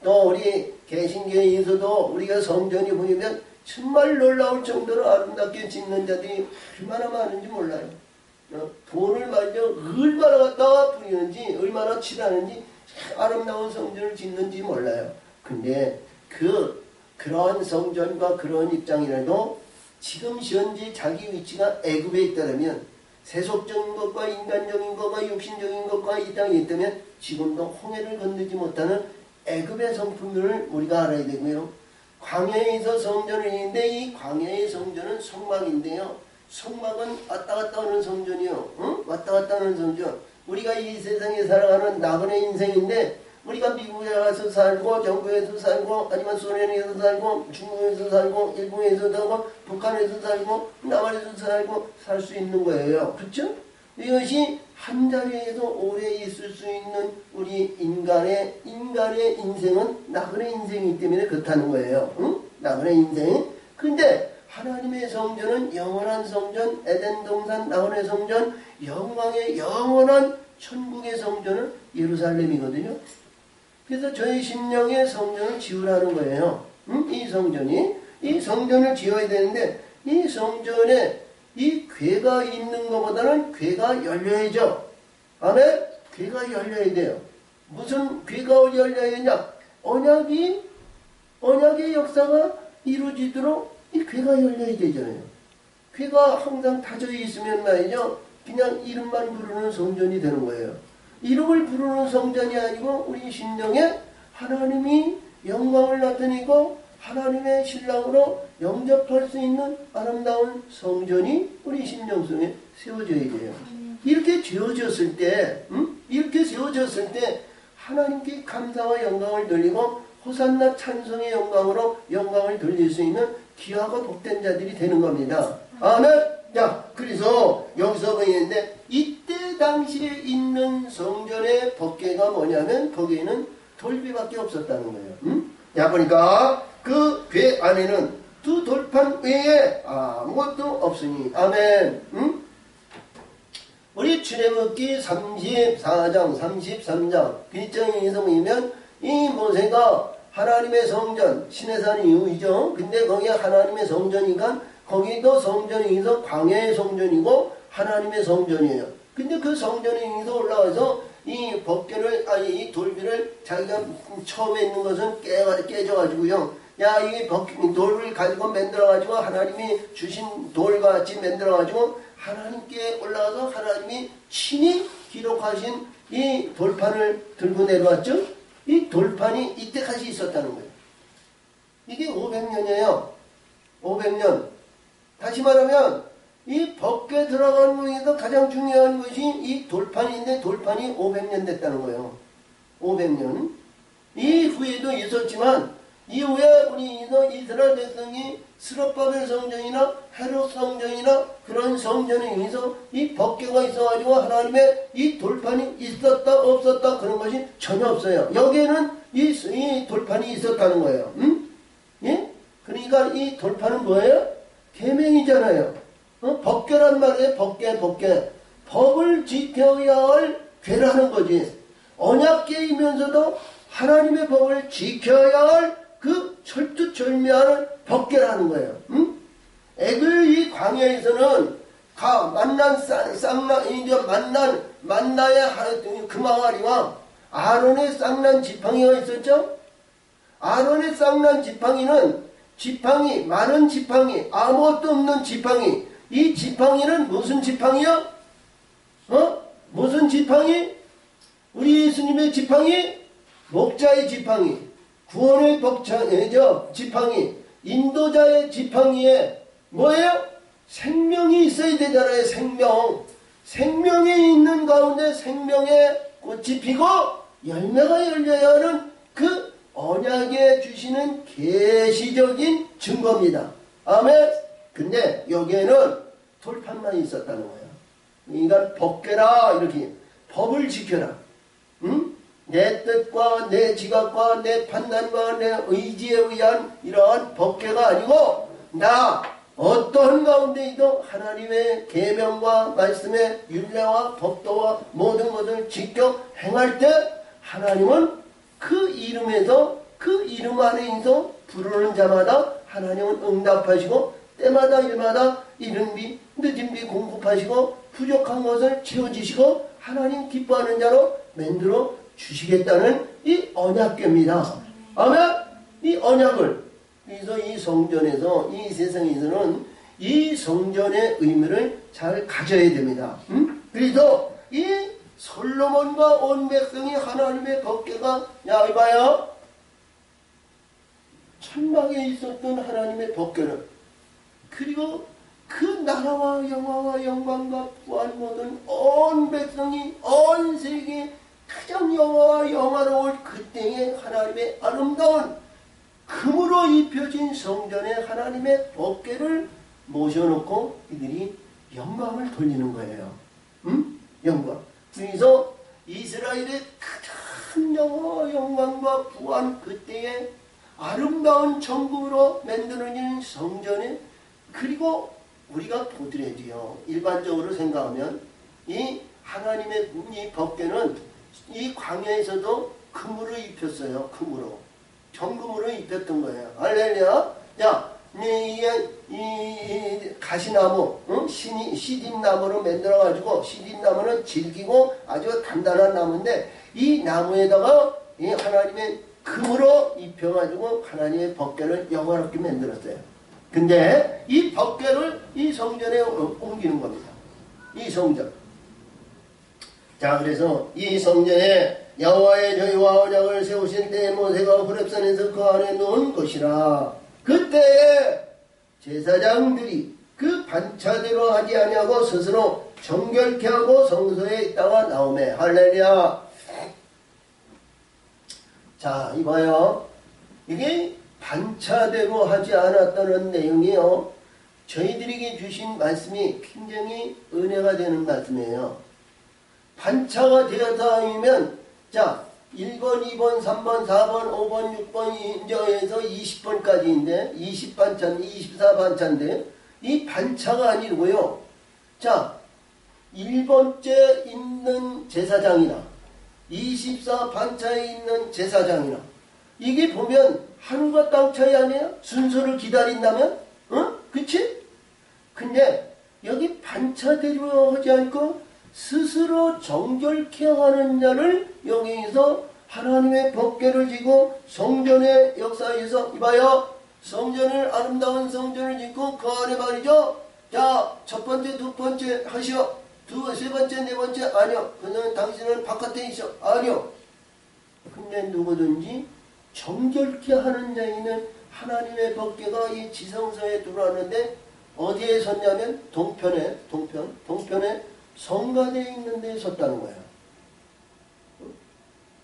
또 우리 개신교에서도 우리가 성전이 보이면 정말 놀라울 정도로 아름답게 짓는 자들이 얼마나 많은지 몰라요. 돈을 말이죠 얼마나 갖다가 부리는지 얼마나 칠하는지 아름다운 성전을 짓는지 몰라요. 근데 그런 성전과 그런 입장이라도 지금 현재 자기 위치가 애굽에 있다면 세속적인 것과 인간적인 것과 육신적인 것과 이 땅에 있다면 지금도 홍해를 건너지 못하는 애굽의 성품들을 우리가 알아야 되고요. 광야에서 성전을 있는데 이 광야의 성전은 성막인데요. 성막은 왔다 갔다 하는 성전이요. 응? 왔다 갔다 하는 성전. 우리가 이 세상에 살아가는 나그네 인생인데 우리가 미국에 가서 살고 정부에서 살고 아니면 소련에서 살고 중국에서 살고 일본에서 살고 북한에서 살고 남한에서 살고 살 수 있는 거예요. 그렇죠? 이것이 한 자리에서 오래 있을 수 있는 우리 인간의 인생은 나그네 인생이기 때문에 그렇다는 거예요. 응? 나그네 인생. 근데 하나님의 성전은 영원한 성전, 에덴 동산 나그네 성전, 영광의 영원한 천국의 성전은 예루살렘이거든요. 그래서 저희 심령의 성전을 지으라는 거예요. 이 성전을 지어야 되는데 이 성전에 이 궤가 있는 것보다는 궤가 열려야죠. 아멘? 궤가 열려야 돼요. 무슨 궤가 열려야 되냐? 언약의 역사가 이루어지도록 이 궤가 열려야 되잖아요. 궤가 항상 닫혀 있으면 말이죠. 그냥 이름만 부르는 성전이 되는 거예요. 이름을 부르는 성전이 아니고 우리 심령에 하나님이 영광을 나타내고 하나님의 신랑으로 영접할 수 있는 아름다운 성전이 우리 심령 속에 세워져야 돼요. 이렇게 지어졌을 때, 이렇게 세워졌을 때 하나님께 감사와 영광을 돌리고 호산나 찬송의 영광으로 영광을 돌릴 수 있는 귀하고 복된 자들이 되는 겁니다. 아멘. 자, 그래서 여기서 보이는데 이때 당시에 있는 성전의 법궤가 뭐냐면 거기에는 돌비밖에 없었다는 거예요. 야, 보니까 그 궤 안에는 두 돌판 외에 아무것도 없으니. 아멘. 우리 출애굽기 34장 33장 글정에서 보면 이 모세가 하나님의 성전 시내산 이후이죠. 근데 거기가 하나님의 성전이니까 거기도 성전이서 광야의 성전이고 하나님의 성전이에요. 근데 그 성전에서 올라와서 이 법궤를 이 돌비를 자기가 처음에 있는 것은 깨져가지고요. 야, 이 돌을 가지고 만들어가지고 하나님이 주신 돌같이 만들어가지고 하나님께 올라가서 하나님이 친히 기록하신 이 돌판을 들고 내려왔죠. 이 돌판이 이때까지 있었다는 거예요. 이게 500년이에요. 500년. 다시 말하면 이 법궤 들어간 중에서 가장 중요한 것이 이 돌판인데 돌판이 500년 됐다는 거예요. 500년. 이 후에도 있었지만 이후에 우리 이스라엘 백성이 스룹바벨 성전이나 헤롯 성전이나 그런 성전에 의해서 이 법궤가 있어가지고 하나님의 이 돌판이 있었다 없었다 그런 것이 전혀 없어요. 여기에는 이 돌판이 있었다는 거예요. 예? 그러니까 이 돌판은 뭐예요? 계명이잖아요. 법궤란 말이에요. 법궤. 법을 지켜야 할 궤라는 거지. 언약궤이면서도 하나님의 법을 지켜야 할 그 철두철미하는 법궤라는 거예요. 애굽 이 광야에서는 만나의 금항아리와 아론의 쌍난 지팡이가 있었죠. 아론의 쌍난 지팡이는 많은 지팡이, 아무것도 없는 지팡이. 이 지팡이는 무슨 지팡이요? 무슨 지팡이? 우리 예수님의 지팡이? 목자의 지팡이, 구원의 지팡이, 인도자의 지팡이에 뭐예요? 생명이 있어야 되잖아요. 생명이 있는 가운데 생명의 꽃이 피고 열매가 열려야 하는 그 언약에 주시는 계시적인 증거입니다. 아멘. 근데 여기에는 돌판만 있었다는 거예요. 인간 법궤라, 이렇게 법을 지켜라. 응? 내 뜻과 내 지각과 내 판단과 내 의지에 의한 이러한 법궤가 아니고 나 어떠한 가운데에도 하나님의 계명과 말씀의 율례와 법도와 모든 것을 지켜 행할 때 하나님은 그 이름에서 그 이름 안에서 부르는 자마다 하나님은 응답하시고 때마다 일마다 이른 비 늦은 비 공급하시고 부족한 것을 채워주시고 하나님 기뻐하는 자로 만들어 주시겠다는 이 언약궤입니다. 아멘. 이 언약을 그래서 이 성전에서 이 세상에서는 이 성전의 의미를 잘 가져야 됩니다. 그래서 이 솔로몬과 온 백성이 하나님의 법궤가 야 이봐요. 천막에 있었던 하나님의 법궤를 그리고 그 나라와 영화와 영광과 부한 모든 온 백성이 온 세계에 가장 영화와 영화로울 그때의 하나님의 아름다운 금으로 입혀진 성전에 하나님의 법궤를 모셔놓고 이들이 영광을 돌리는 거예요. 영광. 그래서 이스라엘의 가장 영화와 영광과 부한 그때의 아름다운 정금으로 만들어진 성전에 그리고 우리가 보더라도요. 일반적으로 생각하면 이 하나님의 이 법궤는 이 광야에서도 금으로 입혔어요. 금으로. 정금으로 입혔던 거예요. 할렐루야. 자, 이 가시나무, 시딘나무로 만들어가지고 시딘나무는 질기고 아주 단단한 나무인데 이 나무에다가 이 하나님의 금으로 입혀가지고 하나님의 법궤를 영화롭게 만들었어요. 근데 이 법궤를 이 성전에 옮기는 겁니다. 이 성전. 자, 그래서 이 성전에 여호와의 저희와 언약을 세우실 때 모세가 호렙산에서 그 안에 놓은 것이라. 그때에 제사장들이 그 반차대로 하지 아니하고 스스로 정결케 하고 성소에 있다가 나오매. 할렐루야. 자, 이봐요. 이게 반차대로 하지 않았다는 내용이요. 저희들에게 주신 말씀이 굉장히 은혜가 되는 말씀이에요. 반차가 되었다면 자 1번, 2번, 3번, 4번, 5번, 6번 인정해서 20번까지인데 20반찬, 24반찬인데 이 반차가 아니고요. 자 1번째 있는 제사장이나 24반차에 있는 제사장이나 이게 보면 하늘과 땅 차이 아니에요? 순서를 기다린다면? 그치? 근데 여기 반차대로 하지 않고 스스로 정결케 하는 자를 여기서 하나님의 법궤를 지고 성전의 역사에서 이봐요. 성전을 아름다운 성전을 짓고 그 안에 말이죠. 자, 첫 번째, 두 번째 하시오. 세 번째, 네 번째 아니요. 그는 당신은 바깥에 있어. 아니요. 근데 누구든지 정결케 하는 자에는 하나님의 법궤가 이 지성소에 들어왔는데 어디에 섰냐면 동편에 성가대에 있는 데에 섰다는 거예요.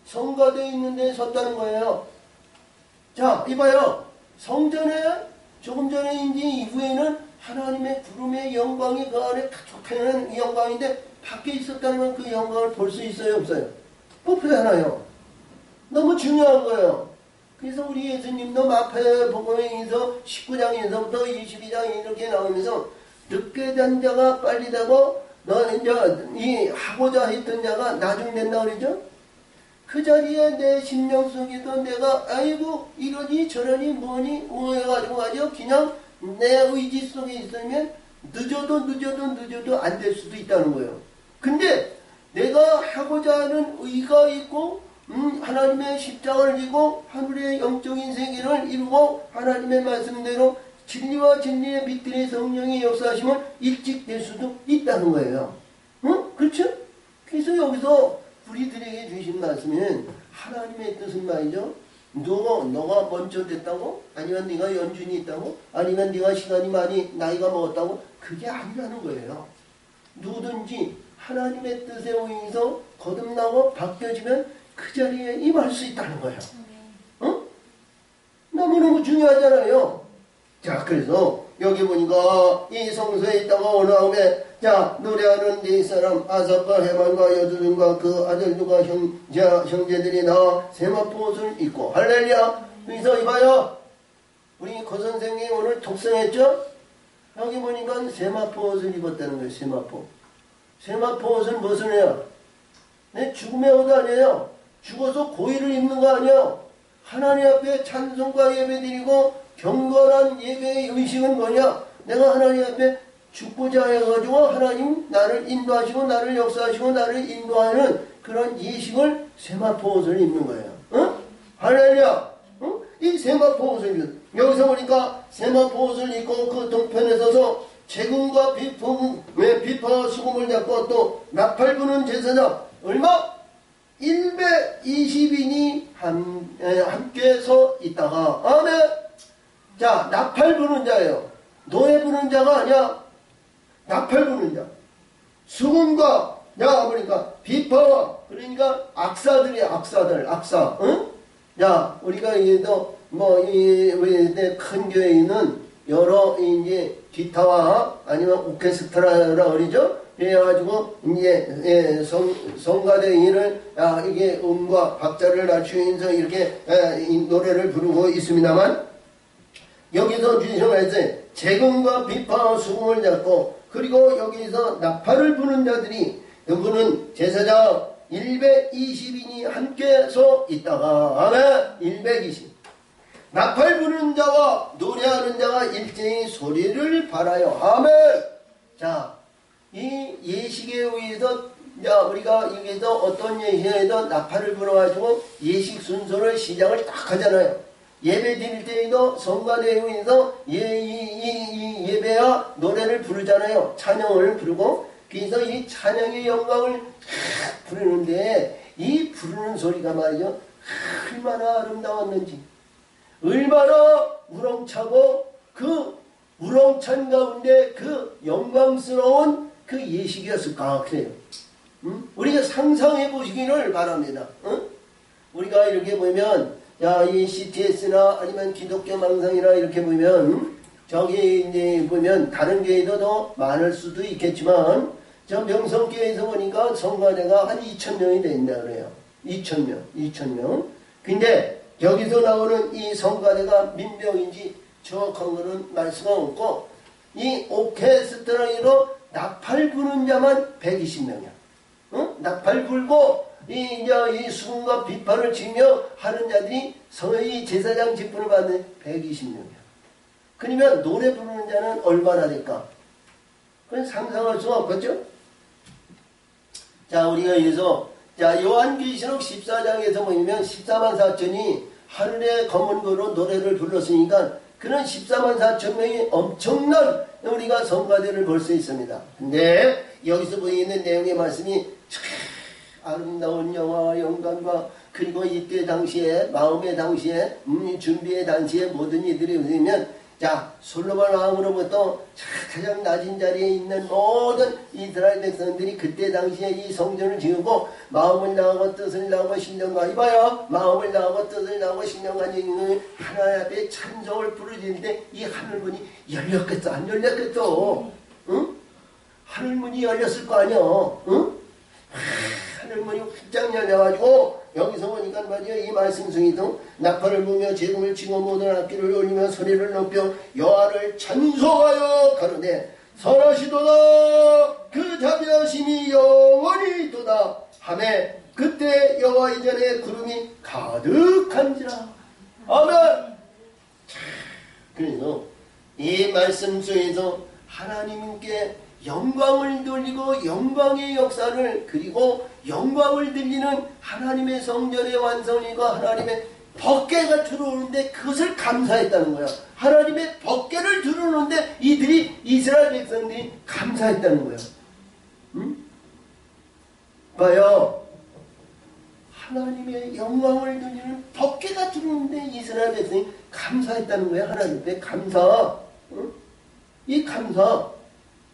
성가대에 있는 데에 섰다는 거예요. 자, 이봐요. 성전에 조금 전에인지 이후에는 하나님의 구름의 영광이 그 안에 가득한 이 영광인데 밖에 있었다면 그 영광을 볼 수 있어요? 없어요? 뽑혀야하나요? 너무 중요한 거예요. 그래서 우리 예수님도 마태복음에서 19장에서부터 22장 이렇게 나오면서 늦게 된 자가 빨리 되고 너 이제 이 하고자 했던 자가 나중 된다 그러죠? 그 자리에 내 심령 속에도 내가 아이고 이러니 저러니 뭐니 뭐 해가지고 가지고 그냥 내 의지 속에 있으면 늦어도 안 될 수도 있다는 거예요. 근데 내가 하고자 하는 의가 있고 하나님의 십자가를 지고 하늘의 영적인 세계를 이루고 하나님의 말씀대로 진리와 진리의 밑들의 성령의 역사하시면 일찍 될 수도 있다는 거예요. 그렇죠? 그래서 여기서 우리들에게 주신 말씀은 하나님의 뜻은 말이죠. 너가 먼저 됐다고? 아니면 네가 연준이 있다고? 아니면 네가 시간이 많이 나이가 먹었다고? 그게 아니라는 거예요. 누구든지 하나님의 뜻에 의해서 거듭나고 바뀌어지면 그 자리에 임할 수 있다는 거예요. 어? 너무너무 중요하잖아요. 자, 그래서 여기 보니까 이 성소에 있다가 올라오면 자, 노래하는 네 사람 아삽과 헤만과 여두둔과 그 아들들과 형제들이 나와 세마포 옷을 입고 할렐루야. 여기서 이봐요. 우리 고 선생님 오늘 독서했죠? 여기 보니까 세마포 옷을 입었다는 거예요. 세마포. 세마포 옷은 무슨 애야? 내 죽음의 옷 아니에요. 죽어서 고의를 입는 거 아니에요. 하나님 앞에 찬송과 예배드리고 경건한 예배의 의식은 뭐냐? 내가 하나님 앞에 죽고자 해가지고 하나님 나를 인도하시고 나를 역사하시고 나를 인도하는 그런 예식을 세마포 옷을 입는 거예요. 어? 할렐루야. 어? 이 세마포 옷을 입는 여기서 보니까 세마포 옷을 입고 그 동편에 서서 재금과 비파와 수금을 잡고 또 나팔 부는 제사장 얼마? 120인이 함께 서 있다가 아멘. 자, 나팔 부는 자예요. 노래 부는 자가 아니야. 나팔 부는 자. 수금과 야 보니까 비파와 그러니까 악사들이야. 악사들 악사. 응? 자, 우리가 이제도 큰 교회에는 여러 이제 기타와 아니면 오케스트라라 그러죠. 그래가지고 이제 성가대인을 이게 음과 박자를 낮추면서 이렇게 노래를 부르고 있습니다만 여기서 주님께서 재금과 비파와 수금을 잡고 그리고 여기서 나팔을 부는 자들이 누구는 제사장 120인이 함께 서 있다가 아멘 120 나팔 부는 자와 노래하는 자가 일제히 소리를 발하여 아멘. 자, 이 예식에 의해서 우리가 여기서 어떤 예식에도 나팔을 불어가지고 예식 순서를 시작을 딱 하잖아요. 예배 드릴 때에도 성가대에 의해서 예배와 노래를 부르잖아요. 찬양을 부르고 그래서 이 찬양의 영광을 부르는데 이 부르는 소리가 말이죠. 얼마나 아름다웠는지 얼마나 우렁차고 그 우렁찬 가운데 그 영광스러운 그 예식이었을까 그래요. 우리가 상상해 보시기를 바랍니다. 우리가 이렇게 보면 이 CTS나 아니면 기독교 망상이나 이렇게 보면 저기 이제 보면 다른 교회도 더 많을 수도 있겠지만 저 명성교회에서 보니까 성가대가 한 2,000명이 된다 그래요. 2,000명. 근데 여기서 나오는 이 성가대가 몇 명인지 정확한 거는 말 수가 없고 이 오케스트라로 나팔 부는 자만 120명이야. 나팔 불고 이 수금과 비파를 치며 하는 자들이 이 제사장 직분을 받는 120명이야. 그러면 노래 부르는 자는 얼마나 될까? 그건 상상할 수가 없겠죠? 자, 우리가 여기서 요한계시록 14장에서 보면 14만 4천이 하늘의 검은 거로 노래를 불렀으니까 그런 14만 4천 명이 엄청난 우리가 성가대를 볼 수 있습니다. 근데 여기서 보이는 내용의 말씀이 참 아름다운 영화와 영광과 그리고 이때 당시에 마음의 당시에 준비의 당시에 모든 이들이 보면 자 솔로몬 왕으로부터 가장 낮은 자리에 있는 모든 이스라엘 백성들이 그때 당시에 이 성전을 지으고 마음을 나하고 뜻을 나하고 신령과 이봐요 마음을 나하고 뜻을 나하고 신령과 하나님 앞에 찬송을 부르짖는데 이 하늘문이 열렸겠어 안 열렸겠어? 응? 하늘문이 열렸을 거 아니야? 응? 하늘문이 활짝 열려가지고 여기서 보니까 말이야 이 말씀 중에도 나팔을 부며 재금을 치고 모든 악기를 올리며 소리를 높여 여호와를 찬송하여 가로되 선하시도다 그 자비하심이 영원히 있도다 하매 그때 여호와 이전에 구름이 가득한지라 아멘. 그래서 이 말씀 속에서 하나님께 영광을 돌리고 영광의 역사를 그리고 영광을 들리는 하나님의 성전의 완성이고 하나님의 법궤가 들어오는데 그것을 감사했다는 거야. 하나님의 법궤를 들어오는데 이들이 이스라엘 백성들이 감사했다는 거야. 응? 봐요. 하나님의 영광을 누리는 법궤가 들어오는데 이스라엘 백성이 감사했다는 거예요. 하나님께 감사. 응? 이 감사.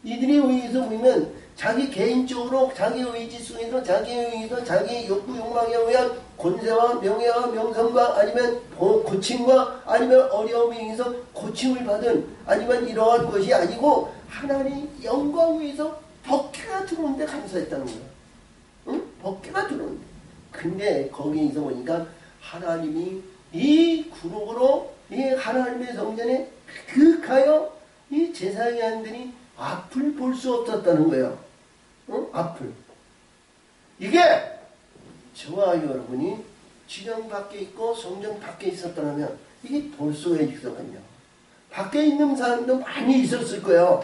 이들이 의해서 보면 자기 개인적으로 자기 의지 속에서 자기 의지도 자기 욕구 욕망에 의한 권세와 명예와 명성과 아니면 고침과 아니면 어려움에 의해서 고침을 받은 아니면 이러한 것이 아니고 하나님 영광 위에서 법궤가 들어오는데 감사했다는 거예요. 응? 법궤가 들어오는데. 근데 거기서 보니까 하나님이 이 구름으로 이 하나님의 성전에 그하여 이 제사장들이 앞을 볼 수 없었다는 거예요. 응? 앞을. 이게 저와 여러분이 진영 밖에 있고 성전 밖에 있었다면 이게 볼 수가 있었거든요. 밖에 있는 사람도 많이 있었을 거예요.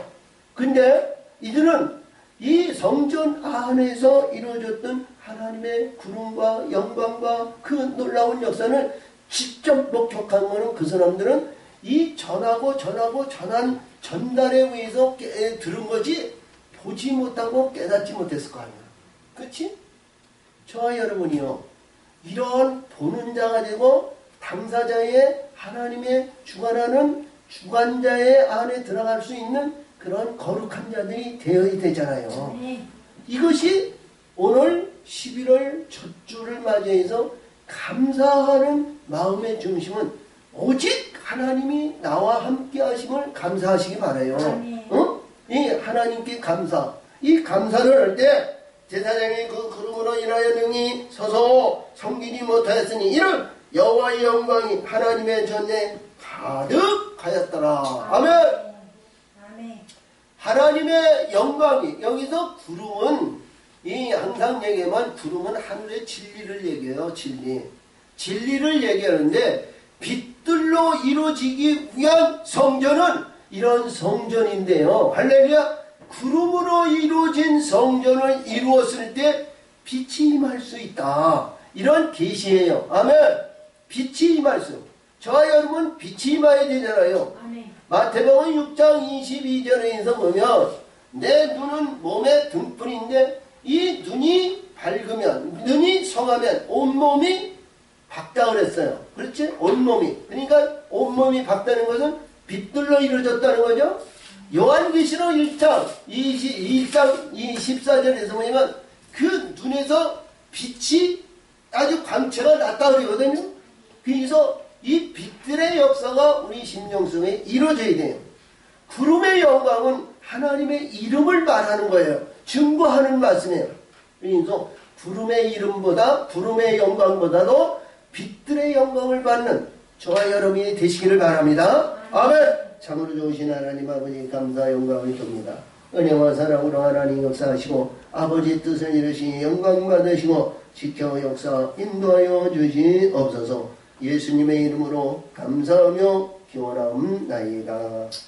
근데 이들은 이 성전 안에서 이루어졌던 하나님의 구름과 영광과 그 놀라운 역사를 직접 목격한 거는 그 사람들은 이 전한 전달에 의해서 들은 거지 보지 못하고 깨닫지 못했을 거 아니야. 그렇지? 저와 여러분이요. 이런 보는 자가 되고 당사자의 하나님의 주관하는 주관자의 안에 들어갈 수 있는 그런 거룩한 자들이 되어야 되잖아요. 이것이 오늘 11월 첫 주를 맞이해서 감사하는 마음의 중심은 오직 하나님이 나와 함께 하심을 감사하시기 바라요. 어? 이 하나님께 감사. 이 감사를 할 때 제사장이 그 그름으로 인하여 능히 서서 섬기지 못하였으니 이는 여호와의 영광이 하나님의 전에 가득하였더라. 아멘. 하나님의 영광이 여기서 구름은 이 항상 얘기하면 구름은 하늘의 진리를 얘기해요. 진리를 얘기하는데 빛들로 이루어지기 위한 성전은 이런 성전인데요. 할렐루야. 구름으로 이루어진 성전을 이루었을 때 빛이 임할 수 있다. 이런 계시예요. 아멘. 빛이 임할 수. 저와 여러분 빛이 임해야 되잖아요. 아멘. 마태복음 6장 22절에서 보면 내 눈은 몸의 등불인데 이 눈이 밝으면 눈이 성하면 온몸이 밝다 그랬어요. 그렇지? 온몸이. 그러니까 온몸이 밝다는 것은 빛들로 이루어졌다는 거죠. 요한계시록 1장 24절에서 보면 그 눈에서 빛이 아주 광채가 났다 그러거든요. 그래서 이 빛들의 역사가 우리 심령 속에 이루어져야 돼요. 구름의 영광은 하나님의 이름을 말하는 거예요. 증거하는 말씀이에요. 그래서 구름의 이름보다 구름의 영광보다도 빛들의 영광을 받는 저와 여러분이 되시기를 바랍니다. 아멘. 참으로 좋으신 하나님 아버지 감사 영광을 줍니다. 은혜와 사랑으로 하나님 역사하시고 아버지 뜻을 이루시니 영광 받으시고 지켜 역사 인도하여 주시옵소서. 예수님의 이름으로 감사하며 기원하옵나이다.